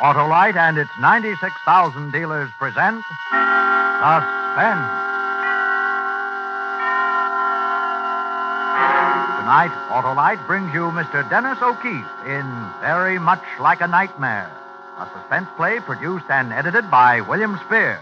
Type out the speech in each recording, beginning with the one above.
Autolite and its 96,000 dealers present Suspense. Tonight, Autolite brings you Mr. Dennis O'Keefe in Very Much Like a Nightmare, a suspense play produced and edited by William Spear.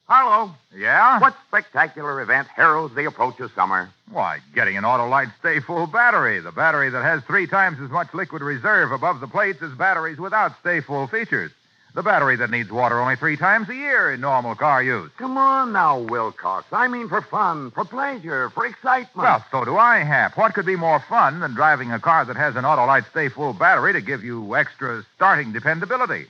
Harlow, Yeah? what spectacular event heralds the approach of summer? Why, getting an Autolite Stay Full battery. The battery that has 3 times as much liquid reserve above the plates as batteries without Stay Full features. The battery that needs water only 3 times a year in normal car use. Come on now, Wilcox. I mean for fun, for pleasure, for excitement. Well, so do I, Hap. What could be more fun than driving a car that has an Autolite Stay Full battery to give you extra starting dependability?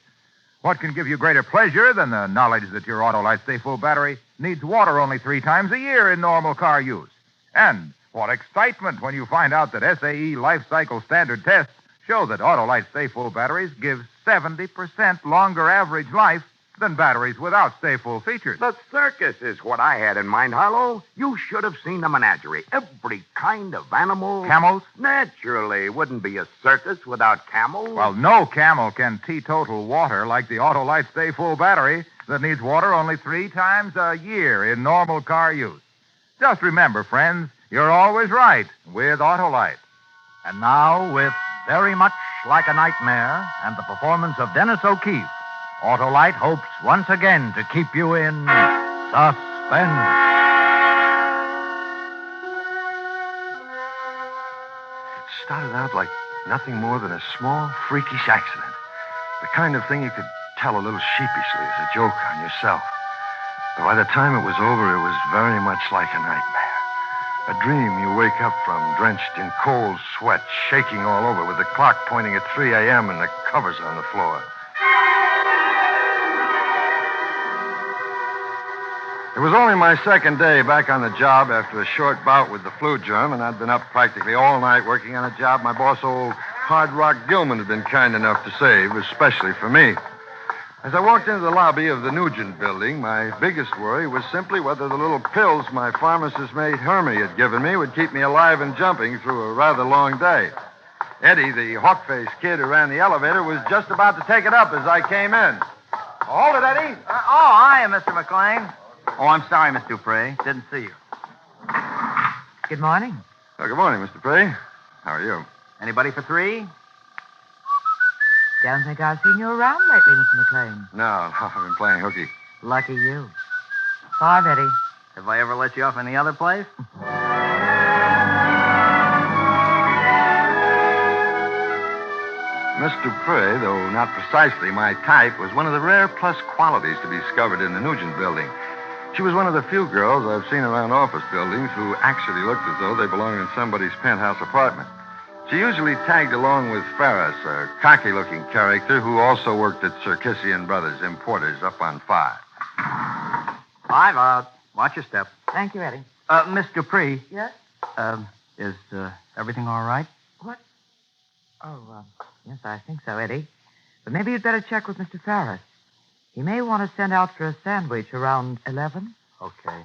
What can give you greater pleasure than the knowledge that your Autolite Stay Full battery needs water only 3 times a year in normal car use? And what excitement when you find out that SAE Life Cycle Standard tests show that Autolite Stay Full batteries give 70% longer average life than batteries without Stay Full features. The circus is what I had in mind, Harlow. You should have seen the menagerie. Every kind of animal. Camels? Naturally. Wouldn't be a circus without camels. Well, no camel can teetotal water like the Autolite Stay Full battery that needs water only 3 times a year in normal car use. Just remember, friends, you're always right with Autolite. And now, with Very Much Like a Nightmare and the performance of Dennis O'Keefe, Autolite hopes once again to keep you in suspense. It started out like nothing more than a small, freakish accident. The kind of thing you could tell a little sheepishly as a joke on yourself. But by the time it was over, it was very much like a nightmare. A dream you wake up from, drenched in cold sweat, shaking all over, with the clock pointing at 3 a.m. and the covers on the floor. It was only my second day back on the job after a short bout with the flu germ, and I'd been up practically all night working on a job my boss, old Hard Rock Gilman, had been kind enough to save, especially for me. As I walked into the lobby of the Nugent building, my biggest worry was simply whether the little pills my pharmacist mate Hermie had given me would keep me alive and jumping through a rather long day. Eddie, the hawk-faced kid who ran the elevator, was just about to take it up as I came in. Hold it, Eddie. Hiya, Mr. McLean. Oh, I'm sorry, Miss Dupree. Didn't see you. Good morning. Oh, good morning, Mr. Dupree. How are you? Anybody for 3? Don't think I've seen you around lately, Mr. McLean. No, I've been playing hooky. Lucky you. 5, Eddie. Have I ever let you off any other place? Miss Dupree, though not precisely my type, was one of the rare plus qualities to be discovered in the Nugent building. She was one of the few girls I've seen around office buildings who actually looked as though they belonged in somebody's penthouse apartment. She usually tagged along with Ferris, a cocky-looking character who also worked at Circassian Brothers Importers up on 5. 5 out. Watch your step. Thank you, Eddie. Miss Dupree. Yes? Is everything all right? What? Oh, yes, I think so, Eddie. But maybe you'd better check with Mr. Ferris. He may want to send out for a sandwich around 11. Okay.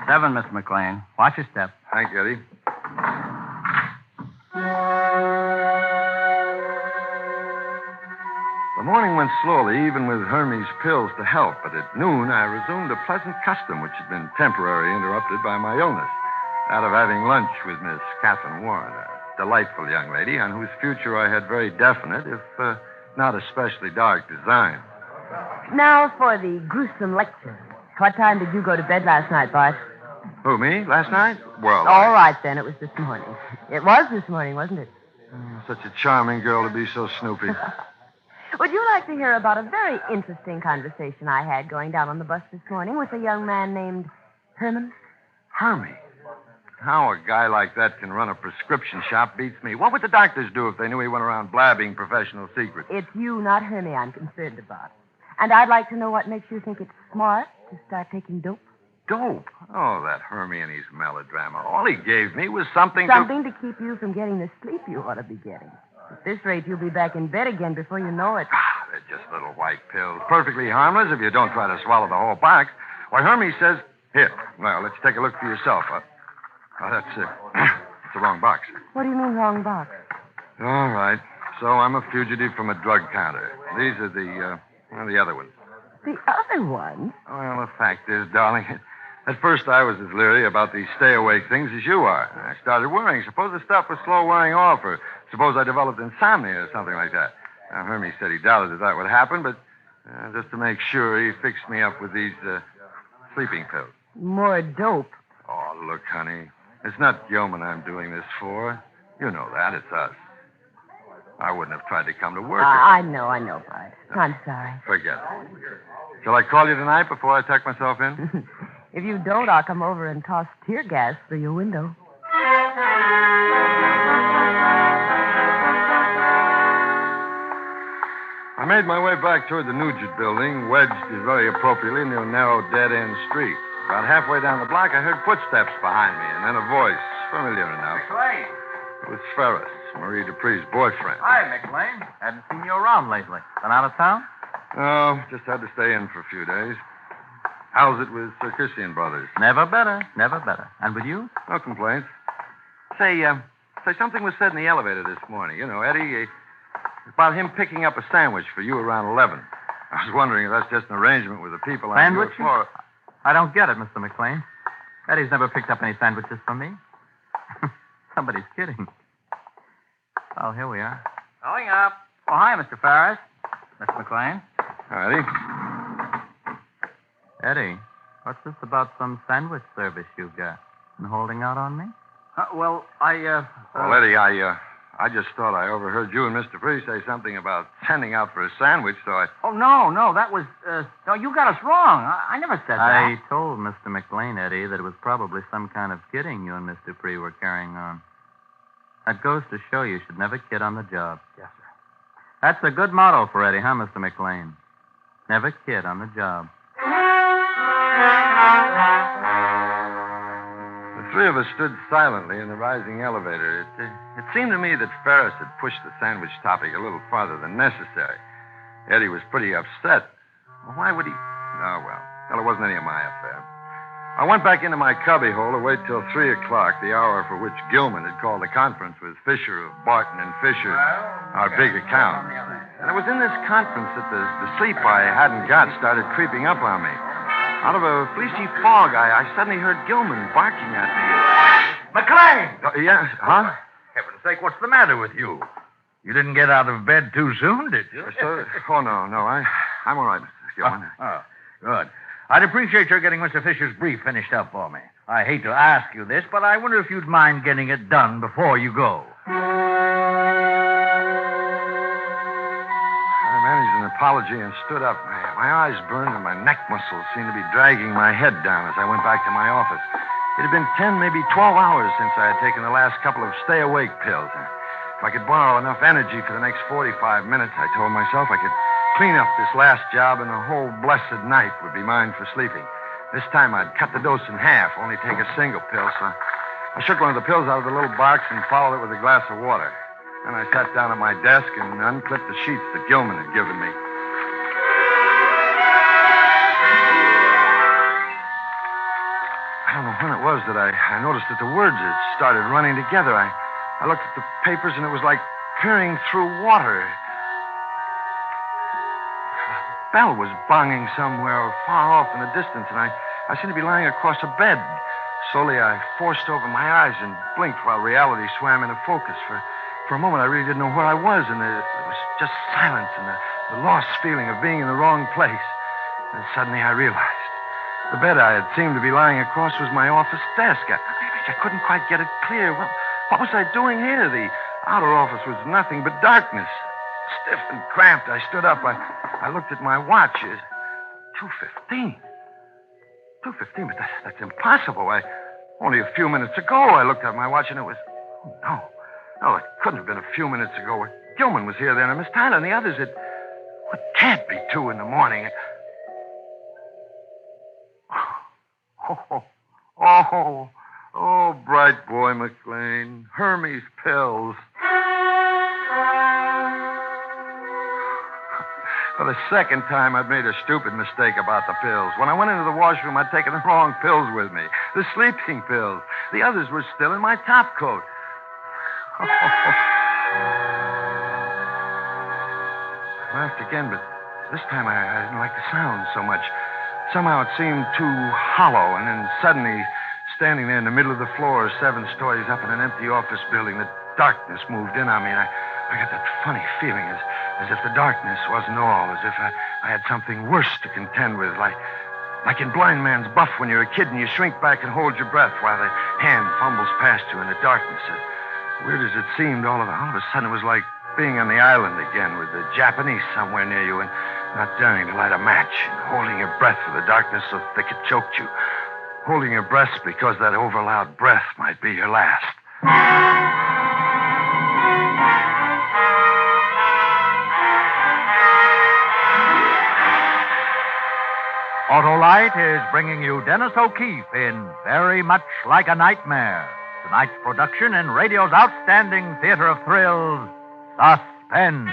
Seven, Mr. McLean. Watch your step. Thank you, Eddie. The morning went slowly, even with Hermie's pills to help, but at noon I resumed a pleasant custom which had been temporarily interrupted by my illness, that of having lunch with Miss Catherine Warren, a delightful young lady on whose future I had very definite, if not especially dark, designs. Now for the gruesome lecture. What time did you go to bed last night, Bart? Who, me? Last night? Well, All right, then. It was this morning. It was this morning, wasn't it? Such a charming girl to be so snoopy. Would you like to hear about a very interesting conversation I had going down on the bus this morning with a young man named Herman? Hermie? How a guy like that can run a prescription shop beats me. What would the doctors do if they knew he went around blabbing professional secrets? It's you, not Hermie, I'm concerned about. And I'd like to know what makes you think it's smart to start taking dope. Dope? Oh, that Hermie and his melodrama. All he gave me was something to keep you from getting the sleep you ought to be getting. At this rate, you'll be back in bed again before you know it. The just little white pills. Perfectly harmless if you don't try to swallow the whole box. Why, Hermes says... Here, well, let's take a look for yourself. Oh, that's it. It's the wrong box. What do you mean, wrong box? All right. So I'm a fugitive from a drug counter. These are the other ones. The other one? Well, the fact is, darling, at first I was as leery about these stay-awake things as you are. I started worrying. Suppose the stuff was slow wearing off, or suppose I developed insomnia or something like that. Now, Hermes said he doubted that would happen, but just to make sure, he fixed me up with these sleeping pills. More dope. Oh, look, honey. It's not Gilman I'm doing this for. You know that. It's us. I wouldn't have tried to come to work. I know, Bud. I'm sorry. Forget it. Shall I call you tonight before I tuck myself in? If you don't, I'll come over and toss tear gas through your window. I made my way back toward the Nugent building, wedged very appropriately into a narrow dead-end street. About halfway down the block, I heard footsteps behind me, and then a voice, familiar enough. McLean. It was Ferris, Marie Dupree's boyfriend. Hi, McLean. Hadn't seen you around lately. Been out of town? No, just had to stay in for a few days. How's it with Sarkisian Brothers? Never better. Never better. And with you? No complaints. Say, something was said in the elevator this morning. You know, Eddie, about him picking up a sandwich for you around 11. I was wondering if that's just an arrangement with the people on your Sandwiches? floor. I don't get it, Mr. McLean. Eddie's never picked up any sandwiches from me. Somebody's kidding. Oh, here we are. Going up. Oh, hi, Mr. Ferris. Mr. McLean. Hi, Eddie. Eddie, what's this about some sandwich service you got? And holding out on me? Well, Well, Eddie, I just thought I overheard you and Mr. Dupree say something about sending out for a sandwich, so I... Oh, no, that was... No, you got us wrong. I never said that. I told Mr. McLean, Eddie, that it was probably some kind of kidding you and Mr. Dupree were carrying on. That goes to show you should never kid on the job. Yes, sir. That's a good motto for Eddie, huh, Mr. McLean? Never kid on the job. The three of us stood silently in the rising elevator. It seemed to me that Ferris had pushed the sandwich topic a little farther than necessary. Eddie was pretty upset. Well, why would he... Oh, well, it wasn't any of my affair. I went back into my cubbyhole to wait till 3 o'clock, the hour for which Gilman had called a conference with Fisher of Barton and Fisher, our big account. And it was in this conference that the sleep I hadn't got started creeping up on me. Out of a fleecy fog, I suddenly heard Gilman barking at me. McLean! Yeah, huh? Heaven's sake, what's the matter with you? You didn't get out of bed too soon, did you? Oh, no. I'm all right, Mr. Gilman. Oh, good. I'd appreciate your getting Mr. Fisher's brief finished up for me. I hate to ask you this, but I wonder if you'd mind getting it done before you go. I managed an apology and stood up. My eyes burned and my neck muscles seemed to be dragging my head down as I went back to my office. It had been 10, maybe 12 hours since I had taken the last couple of stay-awake pills. If I could borrow enough energy for the next 45 minutes, I told myself I could clean up this last job and the whole blessed night would be mine for sleeping. This time I'd cut the dose in half, only take a single pill, so I shook one of the pills out of the little box and followed it with a glass of water. Then I sat down at my desk and unclipped the sheets that Gilman had given me. I don't know when it was that I noticed that the words had started running together. I looked at the papers and it was like peering through water. A bell was bonging somewhere far off in the distance, and I seemed to be lying across a bed. Slowly, I forced over my eyes and blinked while reality swam into focus. For a moment, I really didn't know where I was, and there was just silence and the lost feeling of being in the wrong place. And suddenly, I realized the bed I had seemed to be lying across was my office desk. I couldn't quite get it clear. What was I doing here? The outer office was nothing but darkness. Stiff and cramped, I stood up. I looked at my watch. 2:15. 2:15, but that's impossible. Only a few minutes ago, I looked at my watch and it was... Oh, no, it couldn't have been a few minutes ago. Gilman was here then, and Miss Tyler and the others. It can't be 2 in the morning. Oh, bright boy McLean. Hermes pills. For the second time, I'd made a stupid mistake about the pills. When I went into the washroom, I'd taken the wrong pills with me. The sleeping pills. The others were still in my top coat. I laughed again, but this time I didn't like the sound so much. Somehow it seemed too hollow, and then suddenly, standing there in the middle of the floor, 7 stories up in an empty office building, the darkness moved in on me, and I got that funny feeling as if the darkness wasn't all, as if I had something worse to contend with, like in blind man's buff when you're a kid and you shrink back and hold your breath while the hand fumbles past you in the darkness. As weird as it seemed, all of a sudden it was like being on the island again with the Japanese somewhere near you and not daring to light a match and holding your breath with the darkness so thick it choked you. Holding your breath because that overloud breath might be your last. Autolite is bringing you Dennis O'Keefe in Very Much Like a Nightmare. Tonight's production in radio's outstanding theater of thrills, Suspense.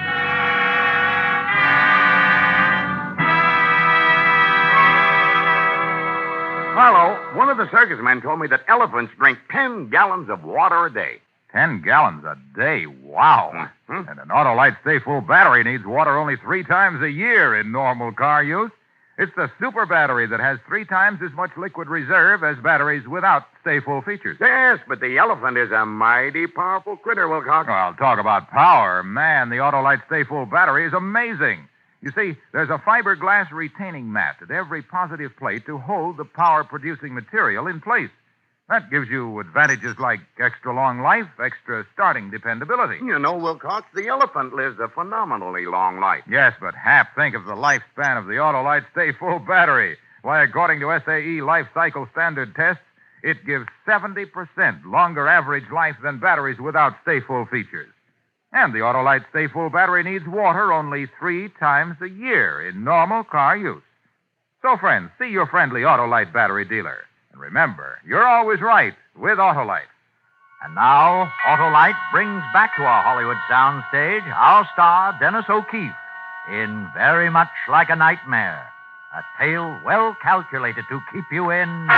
Harlow, one of the circus men told me that elephants drink 10 gallons of water a day. 10 gallons a day. Wow. Mm-hmm. And an Autolite Stay Full battery needs water only 3 times a year in normal car use. It's the super battery that has 3 times as much liquid reserve as batteries without Stay Full features. Yes, but the elephant is a mighty powerful critter, Wilcox. Well, talk about power. Man, the Autolite Stay Full battery is amazing. You see, there's a fiberglass retaining mat at every positive plate to hold the power-producing material in place. That gives you advantages like extra long life, extra starting dependability. You know, Wilcox, the elephant lives a phenomenally long life. Yes, but Hap, think of the lifespan of the Autolite Stay Full battery. Why, according to SAE Life Cycle Standard tests, it gives 70% longer average life than batteries without Stay Full features. And the Autolite Stay Full battery needs water only 3 times a year in normal car use. So, friends, see your friendly Autolite battery dealer. And remember, you're always right with Autolite. And now, Autolite brings back to our Hollywood soundstage our star, Dennis O'Keefe, in Very Much Like a Nightmare, a tale well calculated to keep you in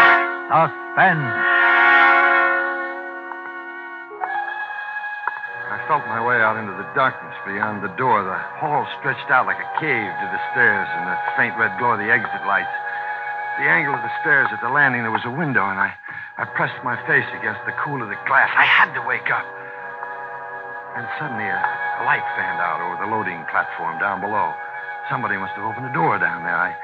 suspense. I felt my way out into the darkness beyond the door. The hall stretched out like a cave to the stairs and the faint red glow of the exit lights. The angle of the stairs at the landing, there was a window, and I pressed my face against the cool of the glass. I had to wake up. And suddenly a light fanned out over the loading platform down below. Somebody must have opened a door down there. I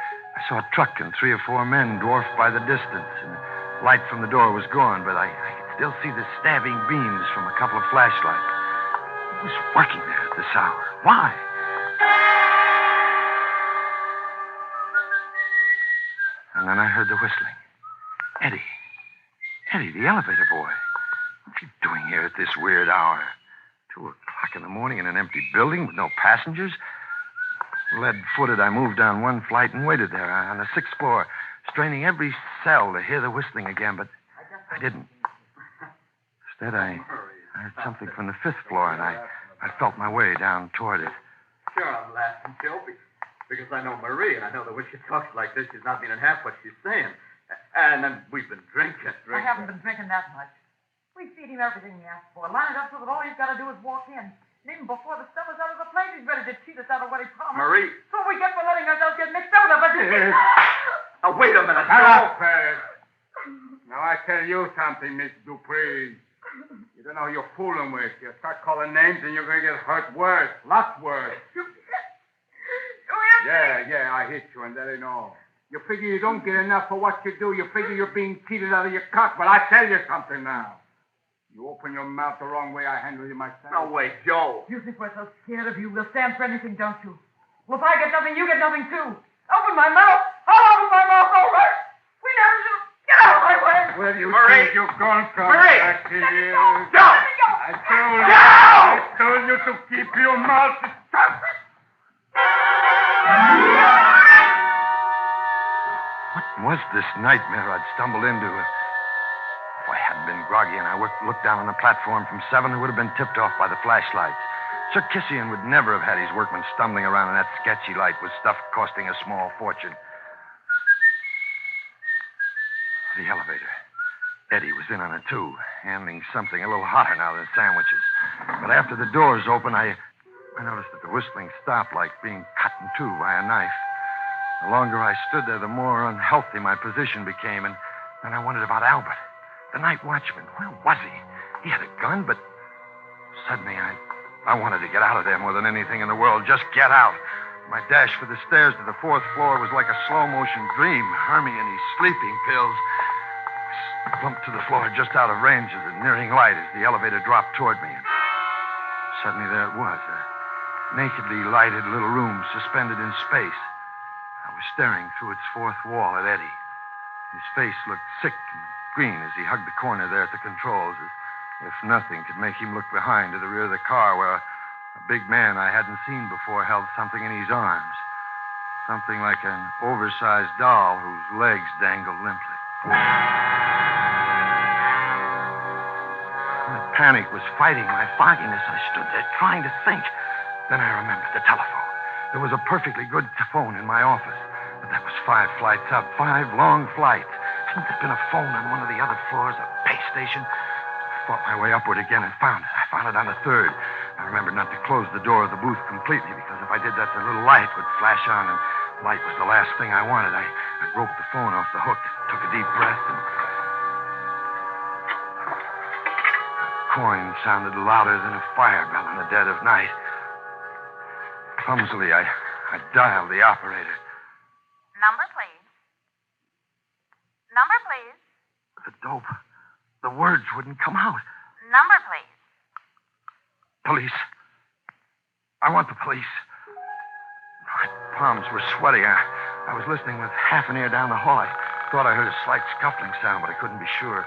saw a truck and 3 or 4 men dwarfed by the distance, and the light from the door was gone, but I could still see the stabbing beams from a couple of flashlights. Who was working there at this hour? Why? And then I heard the whistling. Eddie, the elevator boy. What's he doing here at this weird hour? 2 o'clock in the morning in an empty building with no passengers? Lead-footed, I moved down 1 flight and waited there on the 6th floor, straining every cell to hear the whistling again, but I didn't. Instead, I heard something from the 5th floor, and I felt my way down toward it. Sure, I'm laughing, Joe, because I know Marie, and I know that when she talks like this, she's not meaning half what she's saying. And then we've been drinking. I haven't been drinking that much. We feed him everything he asks for. Line it up so that all he's got to do is walk in. And even before the stuff is out of the plate, he's ready to cheat us out of what he promised. Marie. So we get for letting ourselves get mixed up with it. Now, wait a minute. Hello, Perez. Now, I tell you something, Miss Dupree. You don't know who you're fooling with. You start calling names and you're going to get hurt worse. Lots worse. Yeah, I hit you, and that ain't all. You figure you don't get enough for what you do. You figure you're being cheated out of your cut. But I tell you something now. You open your mouth the wrong way, I handle you myself. No, wait, Joe. You think we're so scared of you? We'll stand for anything, don't you? Well, if I get nothing, you get nothing, too. Open my mouth. I'll open my mouth, all right. We never should. Get out of my way. Where do you Marie. think you're going from? Marie. Back to you. Joe. I told you to keep your mouth shut. What was this nightmare I'd stumbled into? If I hadn't been groggy and I looked down on the platform from 7, it would have been tipped off by the flashlights. Sarkissian would never have had his workmen stumbling around in that sketchy light with stuff costing a small fortune. The elevator. Eddie was in on it, too, handling something a little hotter now than sandwiches. But after the doors opened, I noticed that the whistling stopped like being cut in two by a knife. The longer I stood there, the more unhealthy my position became, and then I wondered about Albert, the night watchman. Where was he? He had a gun, but suddenly I wanted to get out of there more than anything in the world. Just get out. My dash for the stairs to the fourth floor was like a slow-motion dream. Hermione's sleeping pills. I slumped to the floor just out of range of the nearing light as the elevator dropped toward me. And suddenly there it was, a nakedly lighted little room suspended in space. I was staring through its fourth wall at Eddie. His face looked sick and green as he hugged the corner there at the controls, as if nothing could make him look behind to the rear of the car where a big man I hadn't seen before held something in his arms. Something like an oversized doll whose legs dangled limply. My panic was fighting my fogginess. I stood there trying to think. Then I remembered the telephone. There was a perfectly good phone in my office, but that was 5 flights up, 5 long flights. Hadn't there been a phone on one of the other floors, a base station? I fought my way upward again and found it. I found it on the 3rd. I remembered not to close the door of the booth completely, because if I did that, the little light would flash on, and light was the last thing I wanted. I roped the phone off the hook, took a deep breath, and the coin sounded louder than a fire bell in the dead of night. Clumsily, I dialed the operator. Number, please. Number, please. The dope. The words wouldn't come out. Number, please. Police. I want the police. My palms were sweaty. I was listening with half an ear down the hall. I thought I heard a slight scuffling sound, but I couldn't be sure.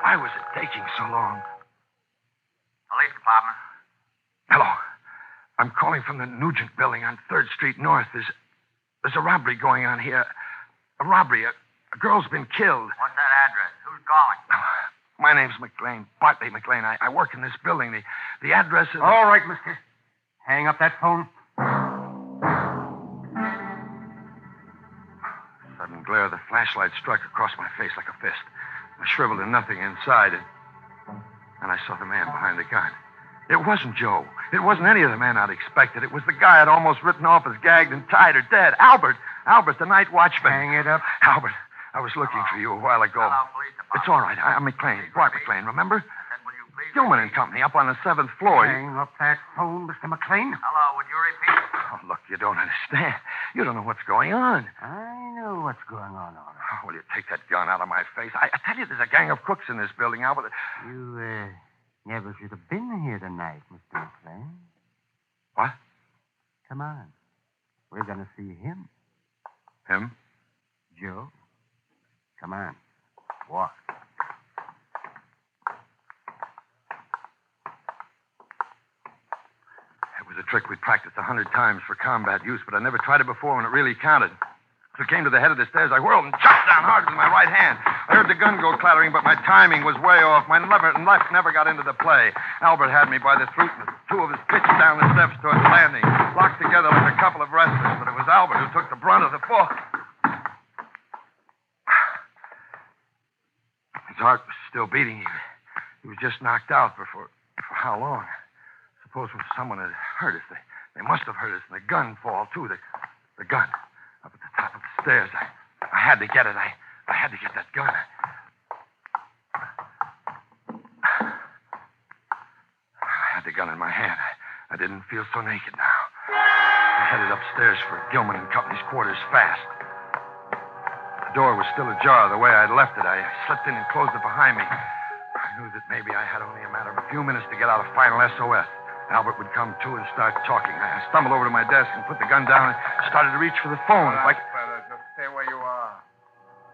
Why was it taking so long? Police department. Hello. I'm calling from the Nugent building on 3rd Street North. There's a robbery going on here. A robbery. A girl's been killed. What's that address? Who's calling? My name's McLean. Bartley McLean. I work in this building. The address is... All right, mister. Hang up that phone. The sudden glare of the flashlight struck across my face like a fist. I shriveled to nothing inside, and I saw the man behind the gun. It wasn't Joe. It wasn't any of the men I'd expected. It was the guy I'd almost written off as gagged and tied or dead. Albert, the night watchman. Hang it up. Albert, I was looking for you a while ago. Hello, police department. It's all right. I'm McLean. Bart McLean, remember? Then will you please... Gilman and Company up on the 7th floor. Hang up that phone, Mr. McLean. Hello, would you repeat? Oh, look, you don't understand. You don't know what's going on. I know what's going on, all right. Oh, will you take that gun out of my face? I tell you, there's a gang of crooks in this building, Albert. You, never should have been here tonight, Mr. McLean. What? Come on. We're going to see him. Him? Joe. Come on. Walk. It was a trick we practiced 100 times for combat use, but I never tried it before when it really counted. As I came to the head of the stairs, I whirled and chopped down hard with my right hand. I heard the gun go clattering, but my timing was way off. My left never got into the play. Albert had me by the throat, and the two of us pitched down the steps toward the landing, locked together like a couple of wrestlers, but it was Albert who took the brunt of the fall. His heart was still beating. He was just knocked out, but for how long? Suppose if someone had heard us. They must have heard us, and the gun fall, too. The gun. Up at the top of the stairs. I had to get it. I had to get that gun. I had the gun in my hand. I didn't feel so naked now. I headed upstairs for Gilman and Company's quarters fast. The door was still ajar the way I'd left it. I slipped in and closed it behind me. I knew that maybe I had only a matter of a few minutes to get out a final SOS. Albert would come to and start talking. I stumbled over to my desk and put the gun down and started to reach for the phone. All right, fellas, just stay where you are.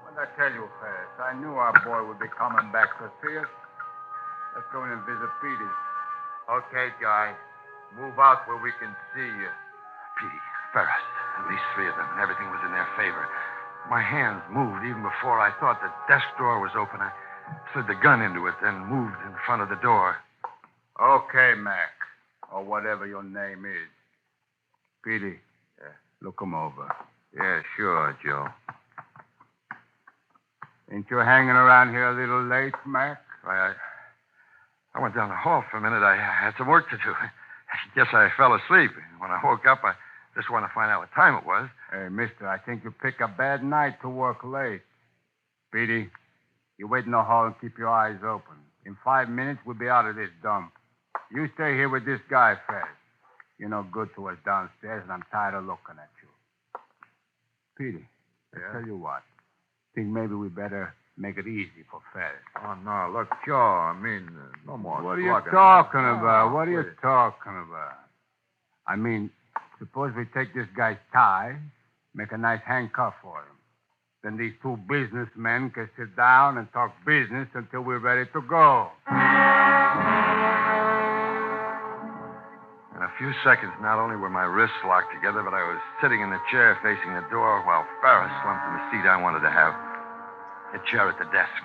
What did I tell you, fellas? I knew our boy would be coming back to see us. Let's go in and visit Petey. Okay, guy. Move out where we can see you. Petey, Ferris, at least 3 of them, and everything was in their favor. My hands moved even before I thought the desk drawer was open. I slid the gun into it, then moved in front of the door. Okay, Mac. or whatever your name is. Petey. Yeah. Look him over. Yeah, sure, Joe. Ain't you hanging around here a little late, Mac? I went down the hall for a minute. I had some work to do. I guess I fell asleep. When I woke up, I just wanted to find out what time it was. Hey, mister, I think you picked a bad night to work late. Petey, you wait in the hall and keep your eyes open. In 5 minutes, we'll be out of this dump. You stay here with this guy, Fez. You're no good to us downstairs, and I'm tired of looking at you. Petey, I tell you what. Think maybe we better make it easy for Fez. Oh, no. Look, Joe, I mean, no more What are you slugging. talking about? What are you talking about? I mean, suppose we take this guy's tie, make a nice handcuff for him. Then these two businessmen can sit down and talk business until we're ready to go. In a few seconds, not only were my wrists locked together, but I was sitting in the chair facing the door while Ferris slumped in the seat I wanted to have. A chair at the desk,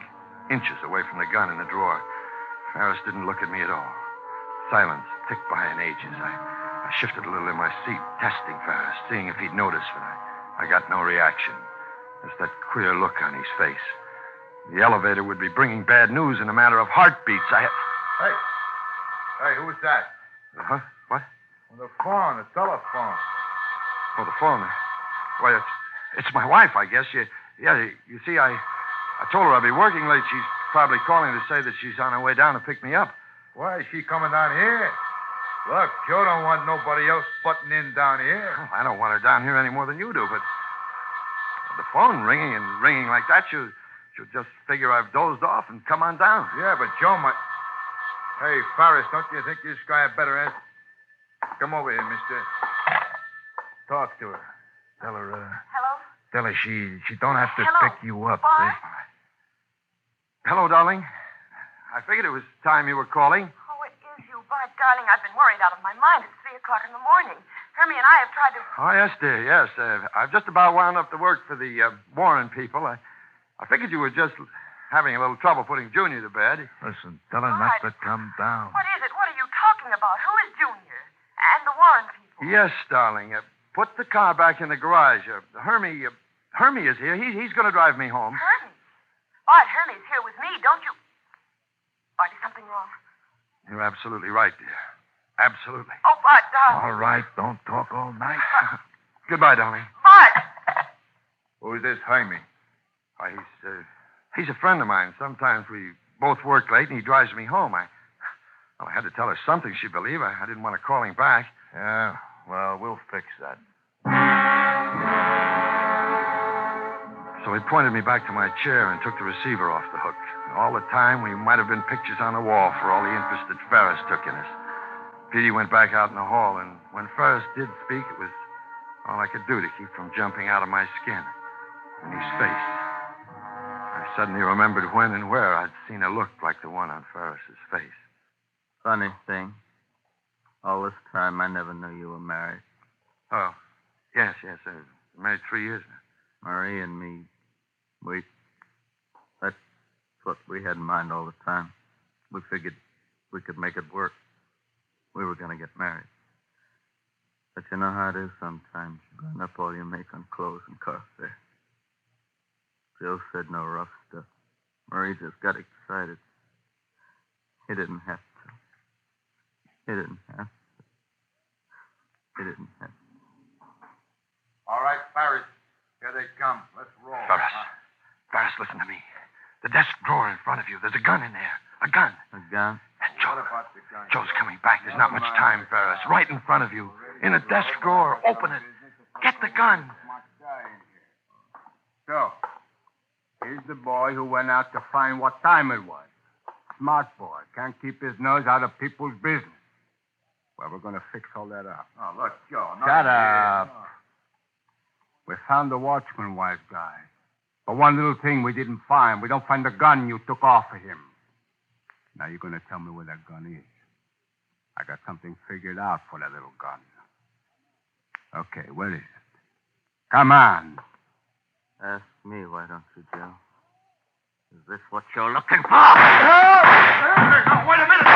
inches away from the gun in the drawer. Ferris didn't look at me at all. Silence ticked by in ages. I shifted a little in my seat, testing Ferris, seeing if he'd notice, but I got no reaction. Just that queer look on his face. The elevator would be bringing bad news in a matter of heartbeats. Hey, who's that? Uh-huh. What? On the phone, the telephone. Oh, the phone. Why, it's my wife, I guess. You see, I told her I'd be working late. She's probably calling to say that she's on her way down to pick me up. Why is she coming down here? Look, Joe don't want nobody else butting in down here. Oh, I don't want her down here any more than you do, but the phone ringing and ringing like that, she'll just figure I've dozed off and come on down. Yeah, but Joe might... Hey, Ferris, don't you think this guy had better answer? Come over here, mister. Talk to her. Tell her, Hello? Tell her she don't have to Hello, pick you up. Bart? See? Hello, darling. I figured it was time you were calling. Oh, it is you, Bart, darling. I've been worried out of my mind. It's 3 o'clock in the morning. Hermie and I have tried to... Oh, yes, dear, yes. I've just about wound up the work for the Warren people. I figured you were just having a little trouble putting Junior to bed. Listen, tell her not to come down. What is it? What are you talking about? Who is Junior? And the Warren people? Yes, darling. Put the car back in the garage. Hermie is here. He's going to drive me home. Hermie? Bart, Hermie's here with me. Don't you... Bart, is something wrong? You're absolutely right, dear. Absolutely. Oh, Bart, darling. All right, don't talk all night. Goodbye, darling. Bart! Who's this Jaime? Why, he's a friend of mine. Sometimes we both work late, and he drives me home. I had to tell her something she'd believe. I didn't want to call him back. Yeah, well, we'll fix that. So he pointed me back to my chair and took the receiver off the hook. All the time, we might have been pictures on the wall for all the interest that Ferris took in us. Petey went back out in the hall, and when Ferris did speak, it was all I could do to keep from jumping out of my skin. And his face. I suddenly remembered when and where I'd seen a look like the one on Ferris's face. Funny thing. All this time, I never knew you were married. Oh, yes. I'm married 3 years now. Marie and me, that's what we had in mind all the time. We figured we could make it work. We were going to get married. But you know how it is sometimes. You burn up all you make on clothes and car fare. Joe said no rough stuff. Marie just got excited. He didn't have to. He didn't have to. All right, Ferris. Here they come. Let's roll. Ferris, listen to me. The desk drawer in front of you. There's a gun in there. A gun. A gun? And Joe, What about the gun? Joe's coming back. There's not much time, Ferris. Right in front of you. In a desk drawer. Open it. Get the gun. So, here's the boy who went out to find what time it was. Smart boy. Can't keep his nose out of people's business. Well, we're going to fix all that up. Oh, look, Joe. Shut up. We found the watchman wife guy. But one little thing we didn't find. We don't find the gun you took off of him. Now you're going to tell me where that gun is. I got something figured out for that little gun. Okay, where is it? Come on. Ask me, why don't you, Joe? Is this what you're looking for? No, wait a minute.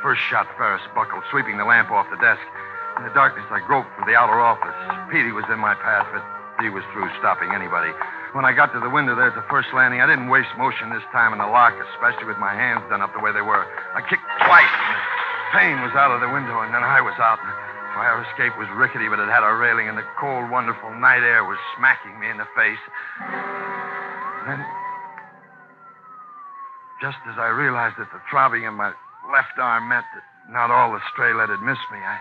first shot, Ferris buckled, sweeping the lamp off the desk. In the darkness, I groped for the outer office. Petey was in my path, but he was through stopping anybody. When I got to the window there at the first landing, I didn't waste motion this time in the lock, especially with my hands done up the way they were. I kicked twice, and the pane was out of the window, and then I was out. The fire escape was rickety, but it had a railing, and the cold, wonderful night air was smacking me in the face. And then, just as I realized that the throbbing in my left arm meant that not all the stray lead had missed me, I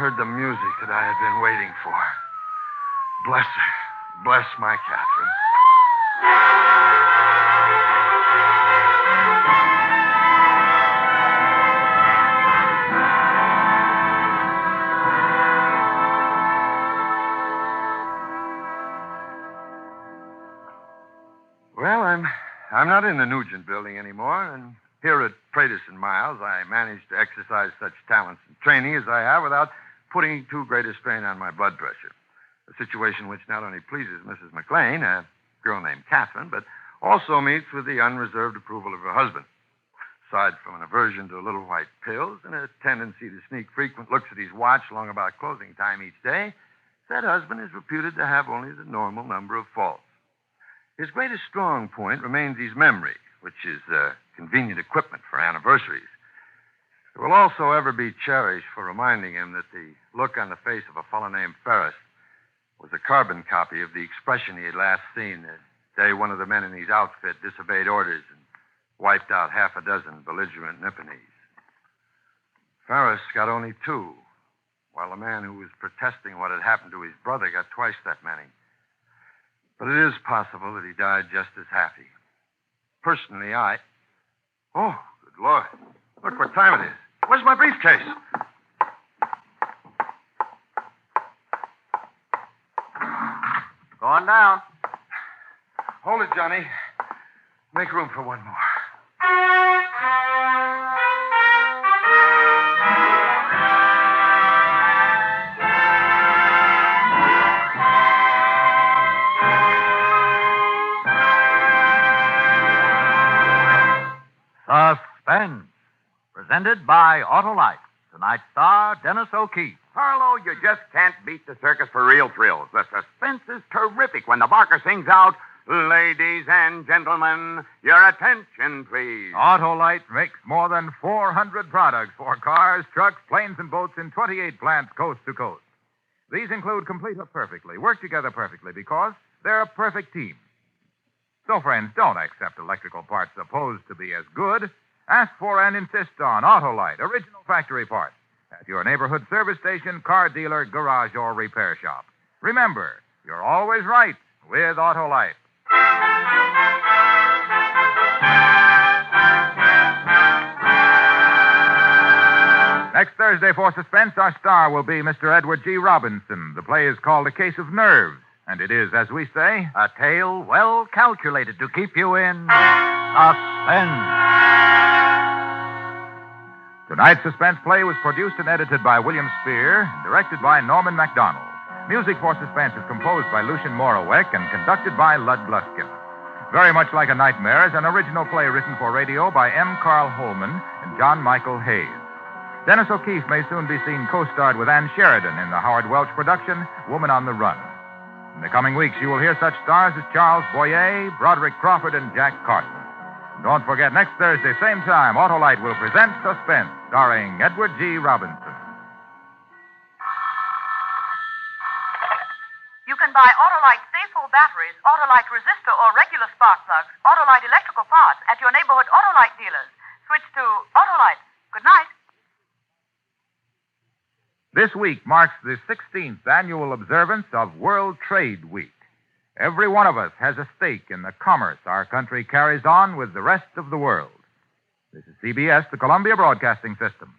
heard the music that I had been waiting for. Bless her. Bless my Catherine. Well, I'm not in the Nugent building anymore, and here at Pratis and Miles, I manage to exercise such talents and training as I have without putting too great a strain on my blood pressure. A situation which not only pleases Mrs. McLean, a girl named Catherine, but also meets with the unreserved approval of her husband. Aside from an aversion to little white pills and a tendency to sneak frequent looks at his watch long about closing time each day, that husband is reputed to have only the normal number of faults. His greatest strong point remains his memory, which is convenient equipment for anniversaries. It will also ever be cherished for reminding him that the look on the face of a fellow named Ferris was a carbon copy of the expression he had last seen the day one of the men in his outfit disobeyed orders and wiped out half a dozen belligerent Nipponese. Ferris got only 2, while the man who was protesting what had happened to his brother got twice that many. But it is possible that he died just as happy. Personally, Oh, good Lord. Look what time it is. Where's my briefcase? Going down. Hold it, Johnny. Make room for one more. Suspense, presented by Autolite. Tonight's star, Dennis O'Keefe. Harlow, you just can't beat the circus for real thrills. The suspense is terrific when the barker sings out, "Ladies and gentlemen, your attention, please." Autolite makes more than 400 products for cars, trucks, planes, and boats in 28 plants coast to coast. These include complete or perfectly, work together perfectly because they're a perfect team. So, friends, don't accept electrical parts supposed to be as good. Ask for and insist on Autolite, original factory parts, at your neighborhood service station, car dealer, garage, or repair shop. Remember, you're always right with Autolite. Next Thursday for Suspense, our star will be Mr. Edward G. Robinson. The play is called A Case of Nerves, and it is, as we say, A tale well calculated to keep you in suspense. Tonight's Suspense play was produced and edited by William Spear and directed by Norman MacDonald. Music for Suspense is composed by Lucien Moraweck and conducted by Lud Gluskin. Very Much Like a Nightmare is an original play written for radio by M. Carl Holman and John Michael Hayes. Dennis O'Keefe may soon be seen co-starred with Ann Sheridan in the Howard Welch production, Woman on the Run. In the coming weeks, you will hear such stars as Charles Boyer, Broderick Crawford, and Jack Carson. Don't forget, next Thursday, same time, Autolite will present Suspense, starring Edward G. Robinson. You can buy Autolite Stay-Full batteries, Autolite resistor or regular spark plugs, Autolite electrical parts at your neighborhood Autolite dealers. Switch to Autolite. Good night. This week marks the 16th annual observance of World Trade Week. Every one of us has a stake in the commerce our country carries on with the rest of the world. This is CBS, the Columbia Broadcasting System.